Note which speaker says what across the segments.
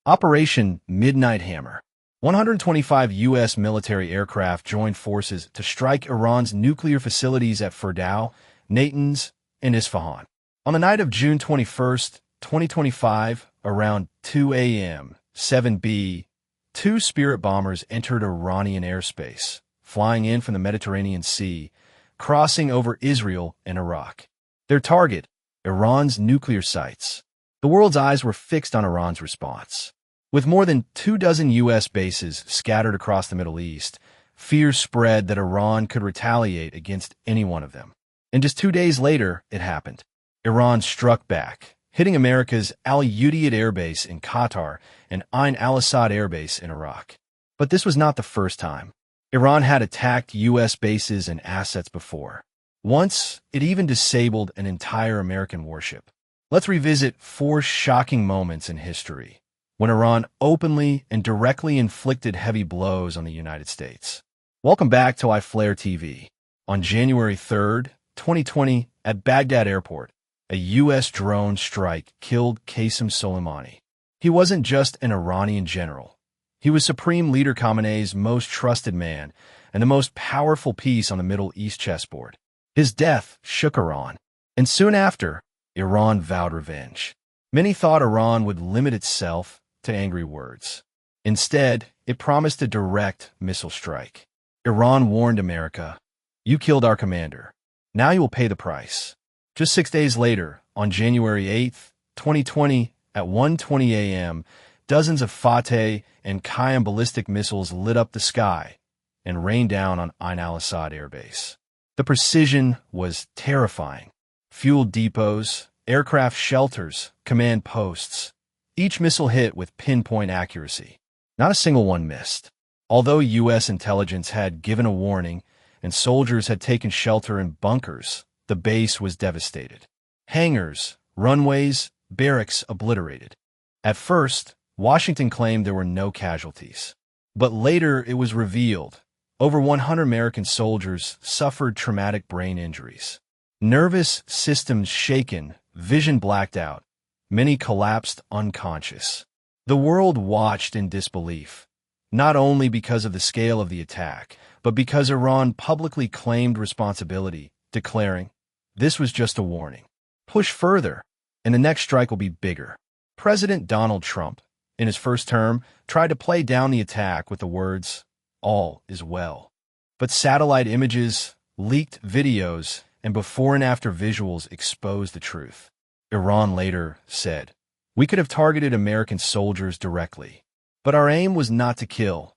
Speaker 1: Operation Midnight Hammer. 125 U.S. military aircraft joined forces to strike Iran's nuclear facilities at Fordow, Natanz, and Isfahan. On the night of June 21, 2025, around 2 a.m., 7B, two Spirit bombers entered Iranian airspace, flying in from the Mediterranean Sea, crossing over Israel and Iraq. Their target, Iran's nuclear sites. The world's eyes were fixed on Iran's response. With more than 24 U.S. bases scattered across the Middle East, fears spread that Iran could retaliate against any one of them. And just 2 days later, it happened. Iran struck back, hitting America's al-Udeid Airbase in Qatar and al-Asad Airbase in Iraq. But this was not the first time. Iran had attacked U.S. bases and assets before. Once, it even disabled an entire American warship. Let's revisit 4 shocking moments in history when Iran openly and directly inflicted heavy blows on the United States. Welcome back to iFlaretv. On January 3, 2020, at Baghdad Airport, a U.S. drone strike killed Qasem Soleimani. He wasn't just an Iranian general. He was Supreme Leader Khamenei's most trusted man and the most powerful piece on the Middle East chessboard. His death shook Iran, and soon after, Iran vowed revenge. Many thought Iran would limit itself to angry words. Instead, it promised a direct missile strike. Iran warned America, "You killed our commander. Now you will pay the price." Just 6 days later, on January 8, 2020, at 1:20 a.m., dozens of Fateh and Qaem ballistic missiles lit up the sky and rained down on al-Asad airbase. The precision was terrifying. Fuel depots, aircraft shelters, command posts. Each missile hit with pinpoint accuracy. Not a single one missed. Although U.S. intelligence had given a warning and soldiers had taken shelter in bunkers, the base was devastated. Hangars, runways, barracks obliterated. At first, Washington claimed there were no casualties. But later it was revealed over 100 American soldiers suffered traumatic brain injuries. Nervous systems shaken, vision blacked out. Many collapsed unconscious. The world watched in disbelief, not only because of the scale of the attack, but because Iran publicly claimed responsibility, declaring, "This was just a warning. Push further, and the next strike will be bigger." President Donald Trump, in his first term, tried to play down the attack with the words, "All is well." But satellite images, leaked videos, and before and after visuals exposed the truth. Iran later said, "We could have targeted American soldiers directly, but our aim was not to kill,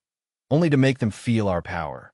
Speaker 1: only to make them feel our power."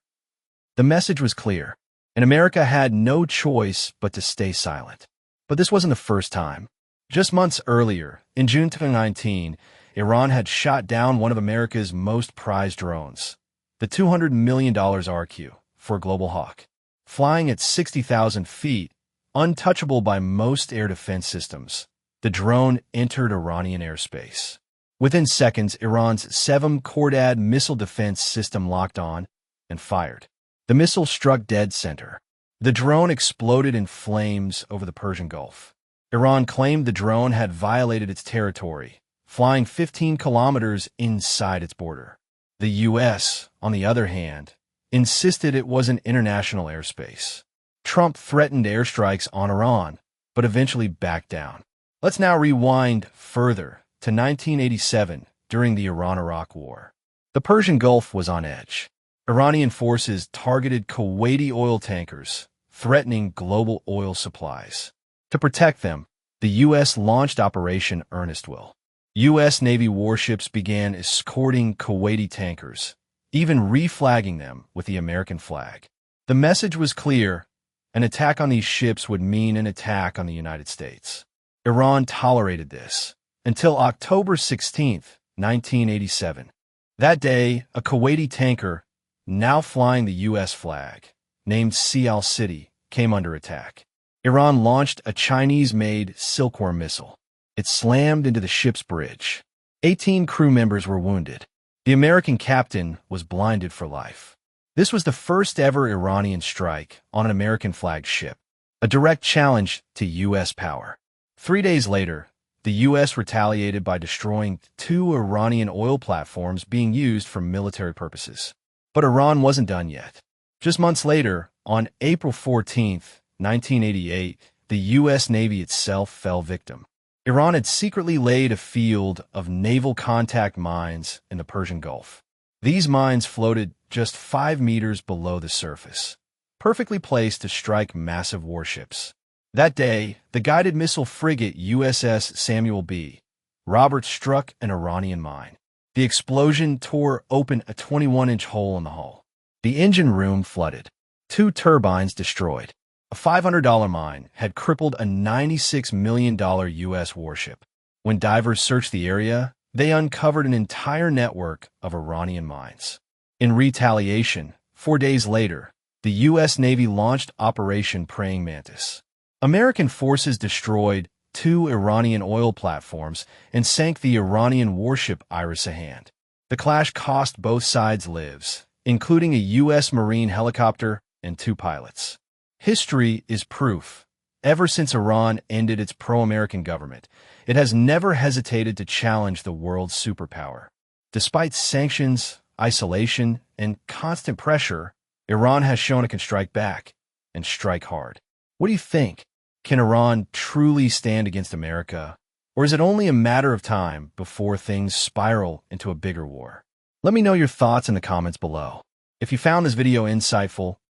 Speaker 1: The message was clear, and America had no choice but to stay silent. But this wasn't the first time. Just months earlier, in June 2019, Iran had shot down one of America's most prized drones, the $200 million RQ for Global Hawk. Flying at 60,000 feet, untouchable by most air defense systems, the drone entered Iranian airspace. Within seconds, Iran's Sevim Khordad missile defense system locked on and fired. The missile struck dead center. The drone exploded in flames over the Persian Gulf. Iran claimed the drone had violated its territory, flying 15 kilometers inside its border. The U.S., on the other hand, insisted it was an international airspace. Trump threatened airstrikes on Iran, but eventually backed down. Let's now rewind further to 1987 during the Iran-Iraq War. The Persian Gulf was on edge. Iranian forces targeted Kuwaiti oil tankers, threatening global oil supplies. To protect them, the U.S. launched Operation Earnestwell. U.S. Navy warships began escorting Kuwaiti tankers, even reflagging them with the American flag. The message was clear: an attack on these ships would mean an attack on the United States. Iran tolerated this until October 16, 1987. That day, a Kuwaiti tanker, now flying the U.S. flag, named Sea City, came under attack. Iran launched a Chinese-made Silkworm missile. It slammed into the ship's bridge. 18 crew members were wounded. The American captain was blinded for life. This was the first ever Iranian strike on an American-flagged ship, a direct challenge to U.S. power. 3 days later, the U.S. retaliated by destroying 2 Iranian oil platforms being used for military purposes. But Iran wasn't done yet. Just months later, on April 14, 1988, the U.S. Navy itself fell victim. Iran had secretly laid a field of naval contact mines in the Persian Gulf. These mines floated just 5 meters below the surface, perfectly placed to strike massive warships. That day, the guided missile frigate USS Samuel B. Roberts struck an Iranian mine. The explosion tore open a 21-inch hole in the hull. The engine room flooded. 2 turbines destroyed. A $500 mine had crippled a $96 million U.S. warship. When divers searched the area, they uncovered an entire network of Iranian mines. In retaliation, 4 days later, the U.S. Navy launched Operation Praying Mantis. American forces destroyed 2 Iranian oil platforms and sank the Iranian warship Iris-a-Hand. The clash cost both sides lives, including a U.S. Marine helicopter and 2 pilots. History is proof. Ever since Iran ended its pro-American government, it has never hesitated to challenge the world's superpower. Despite sanctions, isolation, and constant pressure, Iran has shown it can strike back, and strike hard. What do you think? Can Iran truly stand against America? Or is it only a matter of time before things spiral into a bigger war? Let me know your thoughts in the comments below. If you found this video insightful,